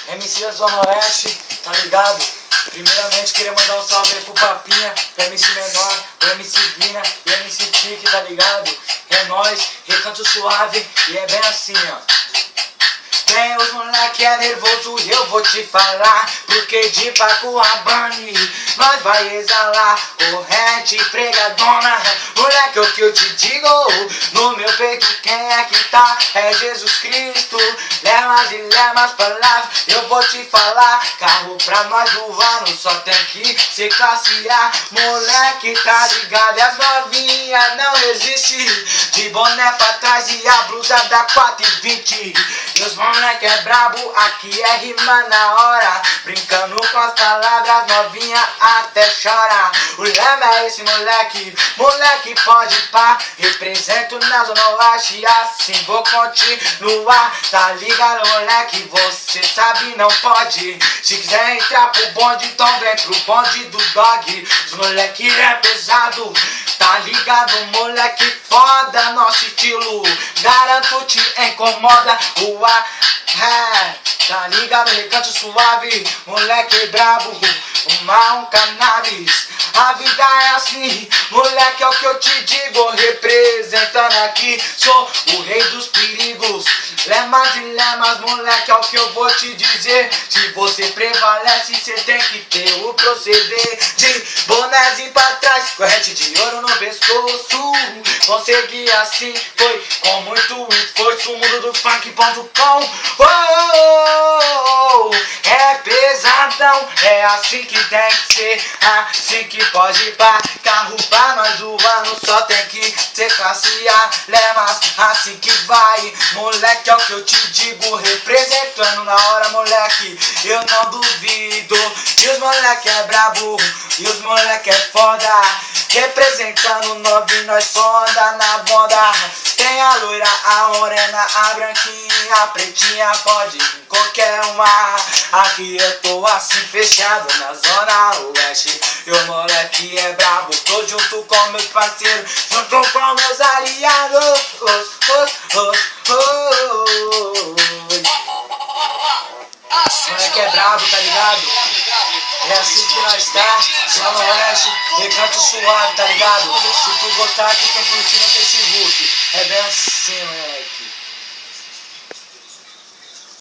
MC da Zona Oeste, tá ligado? Primeiramente queria mandar um salve aí pro Papinha, pro MC Menor, pro MC Guina e o MC Tique, tá ligado? É nóis, recanto suave e é bem assim, ó. Vem os moleque é nervoso e eu vou te falar, porque de Paco Rabanne nós vai exalar. Corrente pregadona, moleque, o que eu te digo, no meu peito quem é que tá? É Jesus Cristo. Lemas e lemas palavras, eu vou te falar. Carro pra nós voar, não só tem que ser classe A. Moleque, tá ligado? E as novinhas não resiste, de boné pra trás e a blusa da 4,20. E os moleque é brabo, aqui é rima na hora, brincando com as palavras, novinha até chora. O lema é esse moleque, moleque pode pá, represento na Zona Oeste, assim vou continuar. Tá ligado, moleque, você sabe não pode. Se quiser entrar pro bonde, então vem pro bonde do dog. Os moleque é pesado, tá ligado, moleque foda, nosso estilo, garanto te incomoda. Tá ligado, recanto suave, moleque brabo, um cannabis. A vida é assim, moleque, é o que eu te digo, representando aqui, sou o rei dos perigos. Lemas e lemas, moleque, é o que eu vou te dizer. Se você prevalece, cê tem que ter o proceder de bonézinho pra trás, corrente de ouro no pescoço. Consegui assim, foi com muito esforço. O mundo do funk.com, é pesadão, é assim que tem que ser, assim que pode ir pra carro pra nós voando, só tem que ser classe A. Lemas, assim que vai, moleque, é o que eu te digo, representando na hora, moleque, eu não duvido. E os moleque é brabo, e os moleque é foda, representando novinho, nós foda na moda. Tem a loira, a morena, a branquinha, a pretinha, pode vir qualquer uma. Aqui eu tô assim fechado na Zona Oeste, e o moleque é brabo, tô junto com meus parceiros, junto com meus aliados. Moleque é brabo, tá ligado? É assim que nós tá, Zona Oeste, recanto suave, tá ligado? Se tu gostar, tu tem curtir no Facebook. É bem assim, moleque.